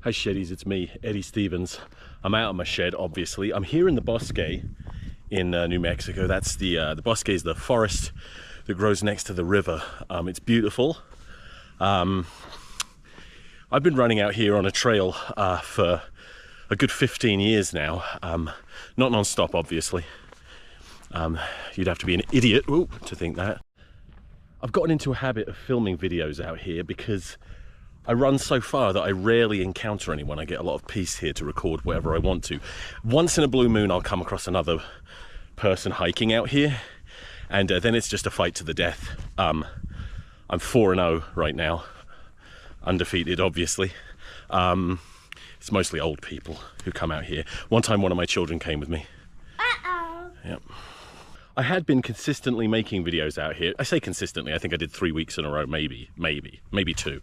Hi Sheddies, it's me, Eddie Stevens. I'm out of my shed, obviously. I'm here in the Bosque in New Mexico. That's the Bosque is the forest that grows next to the river. It's beautiful. I've been running out here on a trail for a good 15 years now. Not non-stop, obviously. You'd have to be an idiot to think that. I've gotten into a habit of filming videos out here because I run so far that I rarely encounter anyone. I get a lot of peace here to record whatever I want to. Once in a blue moon, I'll come across another person hiking out here, and then it's just a fight to the death. I'm 4-0 right now, undefeated, obviously. It's mostly old people who come out here. One time, one of my children came with me. Yep. I had been consistently making videos out here. I say consistently, I think I did 3 weeks in a row, maybe 2.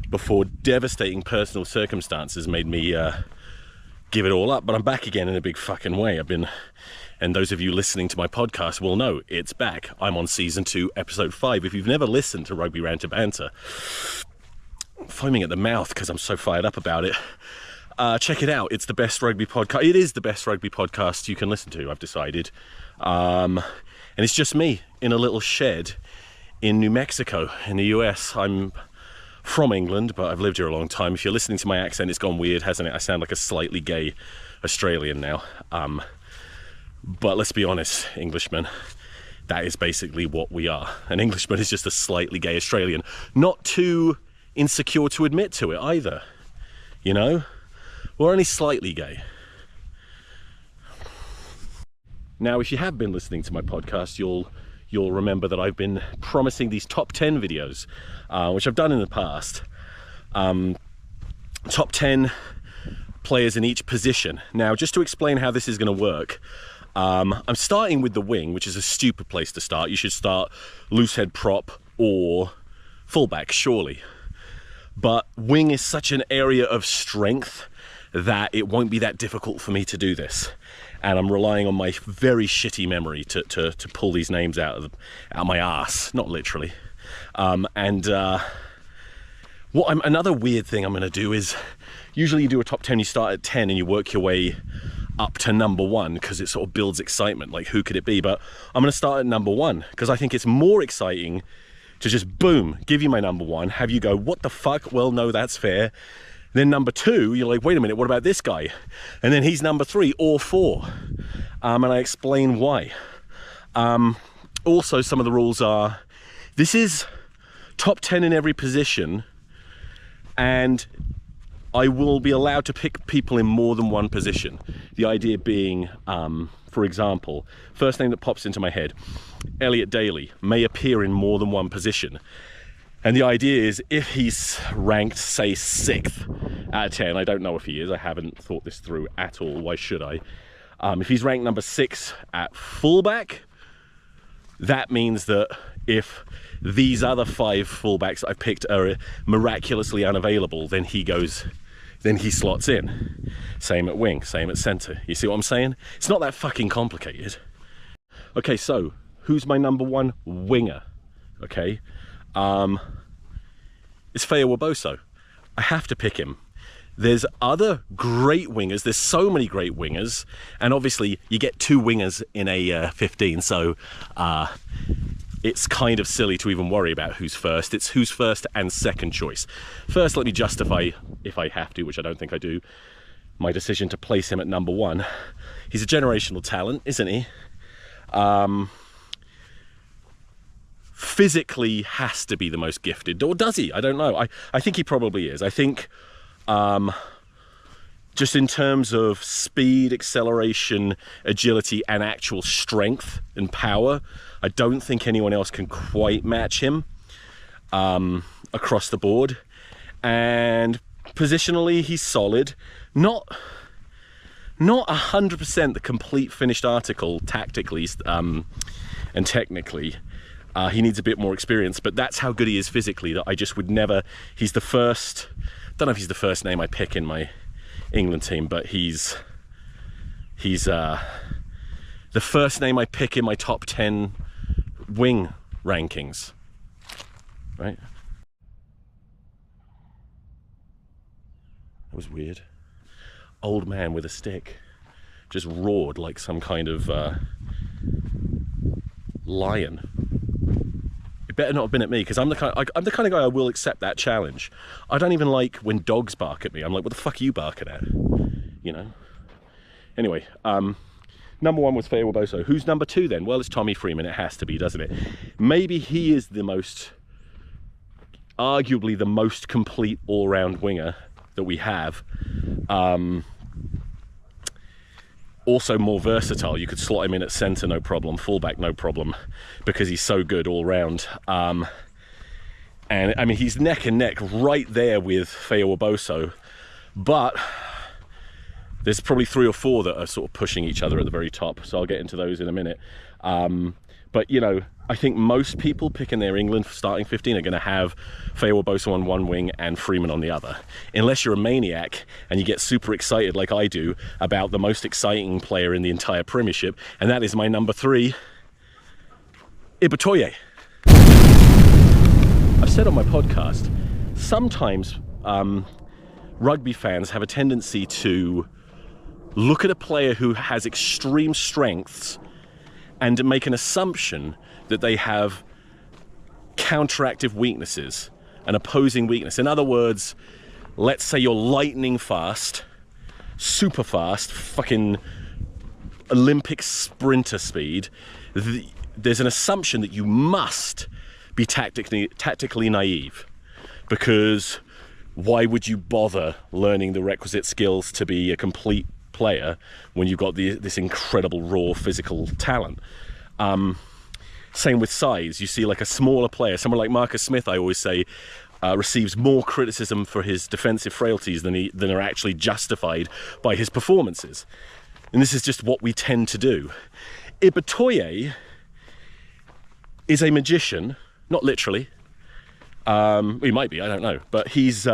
Before devastating personal circumstances made me give it all up, but I'm back again in a big fucking way. And those of you listening to my podcast will know it's back. I'm on season 2, episode 5. If you've never listened to Rugby Ranter Banter, I'm foaming at the mouth because I'm so fired up about it. Check it out. It's the best rugby podcast. It is the best rugby podcast you can listen to, I've decided. And it's just me in a little shed in New Mexico in the US. I'm from England, but I've lived here a long time. If you're listening to my accent, it's gone weird, hasn't it? I sound like a slightly gay Australian now. But let's be honest, Englishmen, that is basically what we are. An Englishman is just a slightly gay Australian. Not too insecure to admit to it either, you know? We're only slightly gay. Now, if you have been listening to my podcast, you'll remember that I've been promising these top 10 videos, which I've done in the past. Top 10 players in each position. Now, just to explain how this is going to work, I'm starting with the wing, which is a stupid place to start. You should start loose head prop or fullback, surely. But wing is such an area of strength that it won't be that difficult for me to do this, and I'm relying on my very shitty memory to pull these names out of my ass, not literally. Another weird thing I'm going to do is, usually you do a top 10, you start at 10 and you work your way up to number 1 because it sort of builds excitement, like who could it be? But I'm going to start at number 1 because I think it's more exciting to just boom, give you my number 1, have you go, what the fuck? Well, no, that's fair. Then number 2, you're like, wait a minute, what about this guy? And then he's number 3 or 4. And I explain why. Also, some of the rules are, this is top 10 in every position, and I will be allowed to pick people in more than one position. The idea being, for example, first name that pops into my head, Elliot Daly may appear in more than one position. And the idea is, if he's ranked, say, 6th out of 10, I don't know if he is, I haven't thought this through at all, why should I? If he's ranked number 6 at fullback, that means that if these other 5 fullbacks I've picked are miraculously unavailable, then he slots in. Same at wing, same at centre. You see what I'm saying? It's not that fucking complicated. Okay, so, who's my number 1 winger? Okay. It's Feo Waboso. I have to pick him. There's other great wingers. There's so many great wingers. And obviously, you get 2 wingers in a 15, so it's kind of silly to even worry about who's first. It's who's first and second choice. First, let me justify, if I have to, which I don't think I do, my decision to place him at number 1. He's a generational talent, isn't he? Physically has to be the most gifted, or does he? I don't know. I think he probably is. I think just in terms of speed, acceleration, agility, and actual strength and power, I don't think anyone else can quite match him across the board. And positionally, he's solid. Not 100% the complete finished article tactically and technically. He needs a bit more experience, but that's how good he is physically, that I just would never... He's the first... don't know if he's the first name I pick in my England team, but he's the first name I pick in my top 10 wing rankings, right? was weird. Old man with a stick just roared like some kind of lion. It better not have been at me, because I'm the kind of guy I will accept that challenge. I don't even like when dogs bark at me. I'm like, what the fuck are you barking at? You know? Anyway, number 1 was Feo Boso. Who's number 2 then? Well, it's Tommy Freeman. It has to be, doesn't it? Maybe he is the most, arguably the most complete all-round winger that we have. Also more versatile. You could slot him in at centre, no problem. Fullback, no problem, because he's so good all round. And I mean, he's neck and neck right there with Feo Boso, but there's probably 3 or 4 that are sort of pushing each other at the very top. So I'll get into those in a minute. But you know, I think most people picking their England starting 15 are going to have Feo Boso on one wing and Freeman on the other. Unless you're a maniac and you get super excited like I do about the most exciting player in the entire Premiership, and that is my number 3, Ibitoye. I've said on my podcast, sometimes rugby fans have a tendency to look at a player who has extreme strengths and make an assumption that they have counteractive weaknesses, an opposing weakness. In other words, let's say you're lightning fast, super fast, fucking Olympic sprinter speed. There's an assumption that you must be tactically naive, because why would you bother learning the requisite skills to be a complete player when you've got this incredible raw physical talent? Same with size. You see like a smaller player, someone like Marcus Smith, I always say, receives more criticism for his defensive frailties than are actually justified by his performances. And this is just what we tend to do. Ibitoye is a magician, not literally. He might be, I don't know. But he's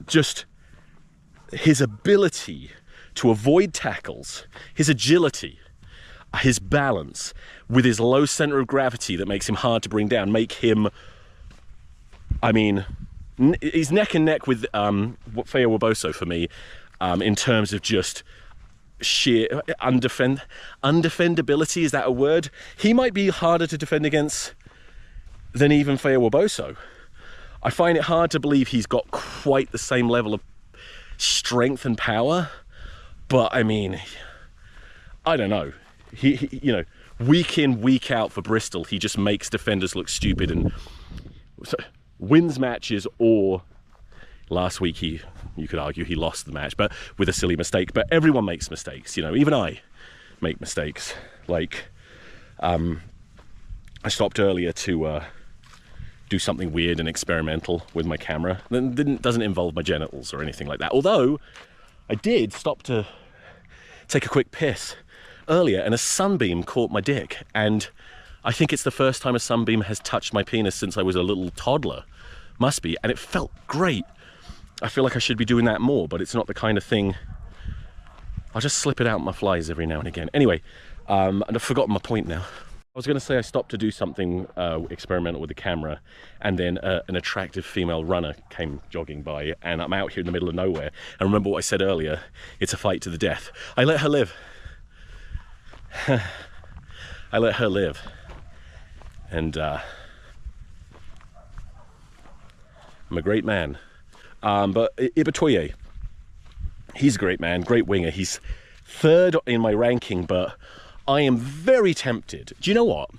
just his ability to avoid tackles, his agility, his balance, with his low center of gravity that makes him hard to bring down, make him, I mean, he's neck and neck with Feo Boso for me, in terms of just sheer undefendability. Is that a word? He might be harder to defend against than even Feo Boso. I find it hard to believe he's got quite the same level of strength and power, but I mean, I don't know. He you know, week in, week out for Bristol, he just makes defenders look stupid and wins matches. Or last week, you could argue he lost the match, but with a silly mistake. But everyone makes mistakes, you know, even I make mistakes. Like, I stopped earlier to do something weird and experimental with my camera. Doesn't involve my genitals or anything like that. Although I did stop to take a quick piss earlier, and a sunbeam caught my dick, and I think it's the first time a sunbeam has touched my penis since I was a little toddler. Must be, and it felt great. I feel like I should be doing that more, but it's not the kind of thing. I'll just slip it out my flies every now and again. Anyway, and I've forgotten my point now. I was going to say I stopped to do something experimental with the camera, and then an attractive female runner came jogging by, and I'm out here in the middle of nowhere. And remember what I said earlier, it's a fight to the death. I let her live. I let her live. And I'm a great man. But Ibitoye, he's a great man, great winger. He's 3rd in my ranking, but I am very tempted. Do you know what?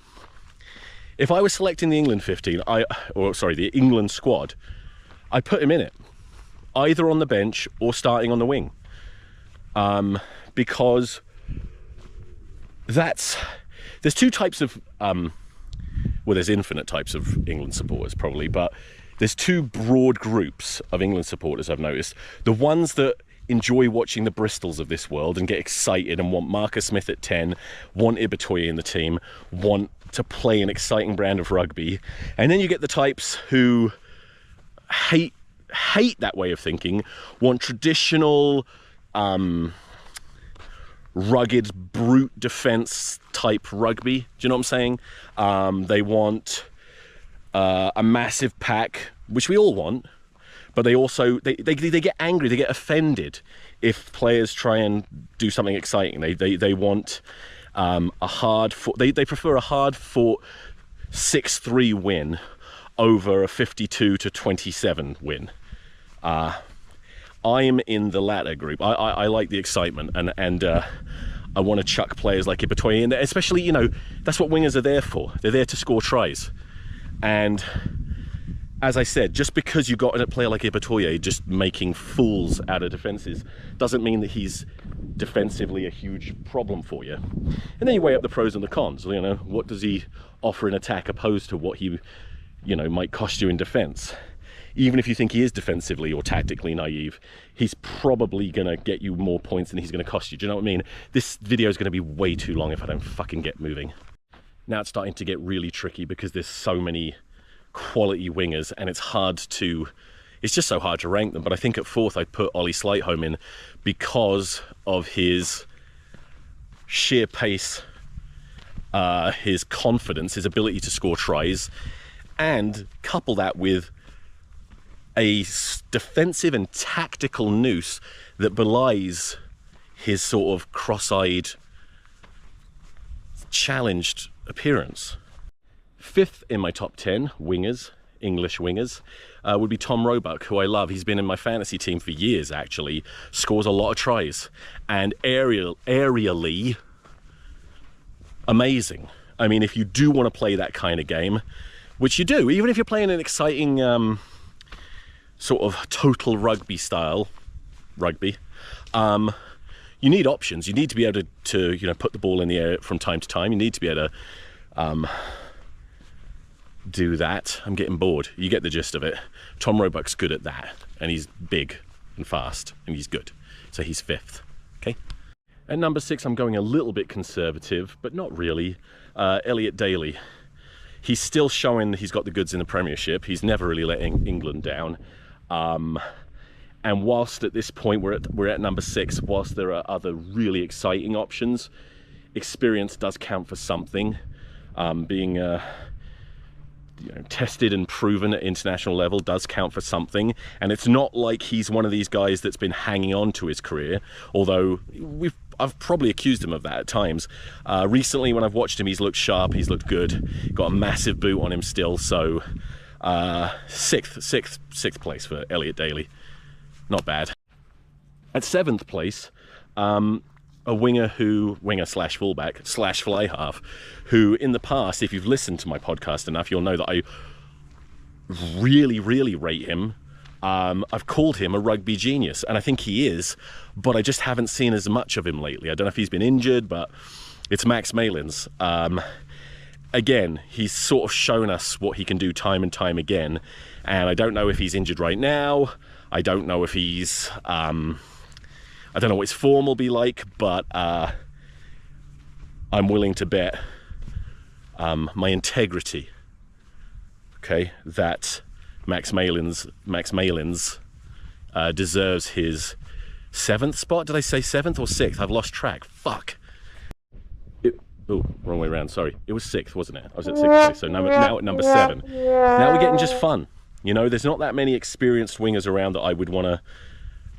If I was selecting the England 15, the England squad, I'd put him in it, either on the bench or starting on the wing. Because there's 2 types of, well, there's infinite types of England supporters probably, but there's 2 broad groups of England supporters I've noticed. The ones that enjoy watching the Bristols of this world and get excited and want Marcus Smith at 10, want Ibitoye in the team, want to play an exciting brand of rugby. And then you get the types who hate that way of thinking, want traditional, rugged, brute defense type rugby. Do you know what I'm saying? They want a massive pack, which we all want, but they also they get angry, they get offended if players try and do something exciting. They want a hard fought, they prefer a hard fought 6-3 win over a 52-27 win. I'm in the latter group. I like the excitement, and I want to chuck players like Ibitoye in there, especially, you know, that's what wingers are there for. They're there to score tries. And as I said, just because you got a player like Ibitoye just making fools out of defences doesn't mean that he's defensively a huge problem for you. And then you weigh up the pros and the cons. You know, what does he offer in attack opposed to what he, you know, might cost you in defence? Even if you think he is defensively or tactically naive, he's probably going to get you more points than he's going to cost you. Do you know what I mean? This video is going to be way too long if I don't fucking get moving. Now it's starting to get really tricky because there's so many quality wingers, and it's just so hard to rank them. But I think at fourth I'd put Ollie Slightholme in because of his sheer pace, his confidence, his ability to score tries, and couple that with a defensive and tactical nous that belies his sort of cross-eyed, challenged appearance. Fifth in my top 10 wingers, English wingers, would be Tom Roebuck, who I love. He's been in my fantasy team for years, actually. Scores a lot of tries, and aerially amazing. I mean, if you do want to play that kind of game, which you do, even if you're playing an exciting sort of total rugby style rugby, you need options. You need to be able to you know, put the ball in the air from time to time. You need to be able to do that. I'm getting bored. You get the gist of it. Tom Roebuck's good at that, and he's big and fast, and he's good. So he's fifth. Okay. At number 6, I'm going a little bit conservative, but not really. Elliot Daly. He's still showing he's got the goods in the Premiership. He's never really letting England down. And whilst at this point we're at number 6, whilst there are other really exciting options, experience does count for something. Being you know, tested and proven at international level does count for something. And it's not like he's one of these guys that's been hanging on to his career, although I've probably accused him of that at times. Recently, when I've watched him, he's looked sharp, he's looked good, got a massive boot on him still. So sixth place for Elliot Daly, not bad. At 7th place, a winger slash fullback slash fly half, who in the past, if you've listened to my podcast enough, you'll know that I really rate him. I've called him a rugby genius, and I think he is, but I just haven't seen as much of him lately. I don't know if he's been injured, but it's Max Malins. Again, he's sort of shown us what he can do time and time again, and I don't know if he's injured right now. I don't know if he's I don't know what his form will be like, but I'm willing to bet my integrity, okay, that Max Malins deserves his 7th spot. Did I say 7th or 6th? I've lost track. Fuck. Oh, wrong way around. Sorry. It was 6th, wasn't it? I was at 6th place, so now at number 7. Now we're getting just fun. You know, there's not that many experienced wingers around that I would want to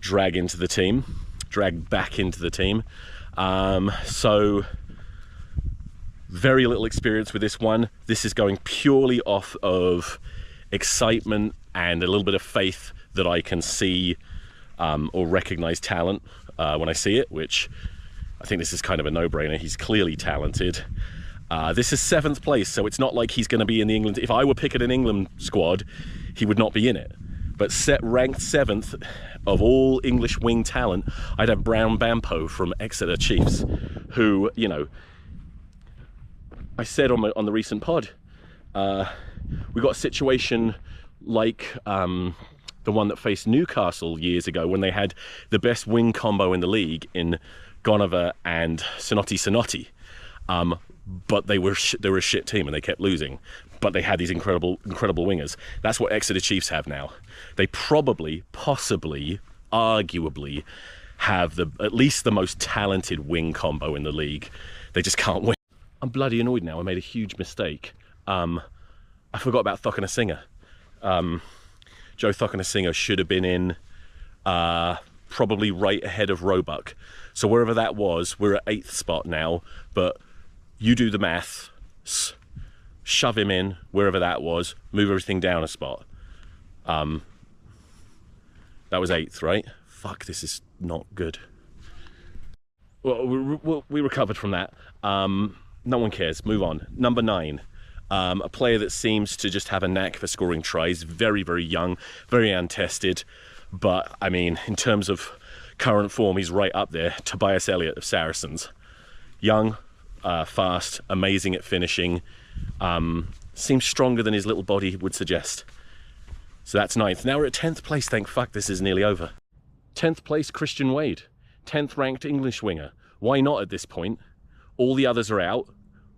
drag back into the team. So very little experience with this one. This is going purely off of excitement and a little bit of faith that I can see or recognize talent when I see it, which I think this is kind of a no-brainer. He's clearly talented. This is 7th place, so it's not like he's going to be in the England. If I were picking an England squad, he would not be in it. But ranked 7th of all English wing talent, I'd have Brown Bampo from Exeter Chiefs, who, you know, I said on the recent pod, we got a situation like the one that faced Newcastle years ago when they had the best wing combo in the league in Gonover and Sonotti. But they were a shit team and they kept losing. But they had these incredible wingers. That's what Exeter Chiefs have now. They probably, possibly, arguably have at least the most talented wing combo in the league. They just can't win. I'm bloody annoyed now. I made a huge mistake. I forgot about Thockenham Singer. Joe Thokanasinger should have been in probably right ahead of Roebuck. So wherever that was, we're at 8th spot now, but you do the math, shove him in wherever that was, move everything down a spot. That was 8th, right? Fuck, this is not good. Well, we recovered from that. No one cares, move on. Number 9, a player that seems to just have a knack for scoring tries, very, very young, very untested, but I mean, in terms of current form, he's right up there. Tobias Elliott of Saracens. Young, fast, amazing at finishing, seems stronger than his little body would suggest. So that's 9th. Now we're at 10th place, thank fuck this is nearly over. 10th place, Christian Wade. 10th ranked English winger. Why not at this point? All the others are out.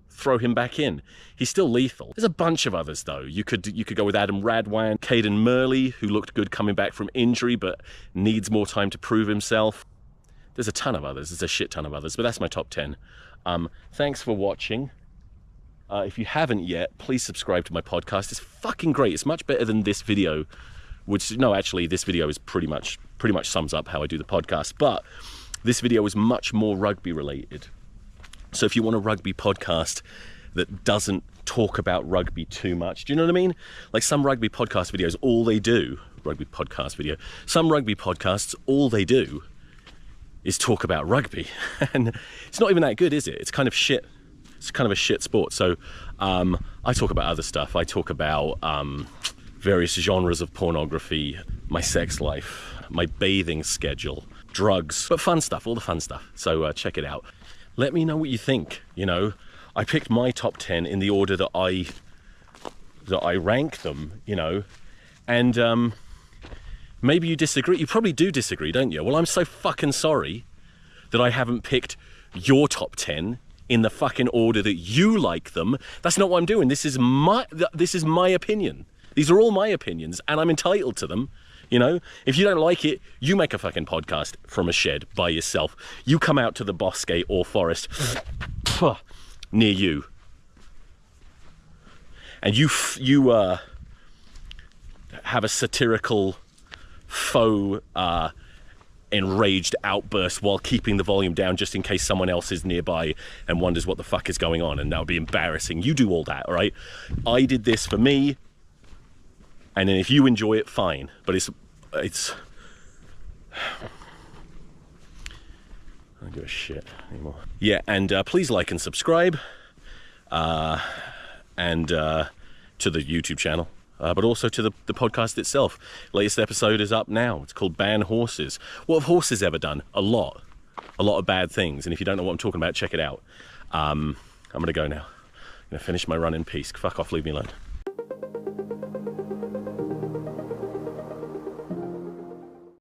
Throw him back in. He's still lethal. There's a bunch of others though. You could go with Adam Radwan, Caden Murley, who looked good coming back from injury but needs more time to prove himself. There's a ton of others. There's a shit ton of others, but that's my top 10. Thanks for watching. If you haven't yet, please subscribe to my podcast. It's fucking great. It's much better than this video, which, no, actually this video is pretty much sums up how I do the podcast, but this video is much more rugby related. So if you want a rugby podcast that doesn't talk about rugby too much, do you know what I mean? Like some rugby podcast videos, all they do, some rugby podcasts, all they do is talk about rugby. And it's not even that good, is it? It's kind of shit. It's kind of a shit sport. So I talk about other stuff. I talk about various genres of pornography, my sex life, my bathing schedule, drugs, but fun stuff, all the fun stuff. So check it out. Let me know what you think. You know, I picked my top 10 in the order that I rank them, you know, and maybe you disagree. You probably do disagree, don't you? Well, I'm so fucking sorry that I haven't picked your top 10 in the fucking order that you like them. That's not what I'm doing. This is my opinion. These are all my opinions, and I'm entitled to them. You know, if you don't like it, you make a fucking podcast from a shed by yourself. You come out to the bosque or forest near you, and you have a satirical, faux, enraged outburst while keeping the volume down just in case someone else is nearby and wonders what the fuck is going on, and that would be embarrassing. You do all that, all right? I did this for me. And then if you enjoy it, fine. But it's I don't give a shit anymore. Yeah, and please like and subscribe, and to the YouTube channel, but also to the podcast itself. Latest episode is up now. It's called Ban Horses. What have horses ever done? A lot of bad things. And if you don't know what I'm talking about, check it out. I'm gonna go now. I'm gonna finish my run in peace. Fuck off, leave me alone.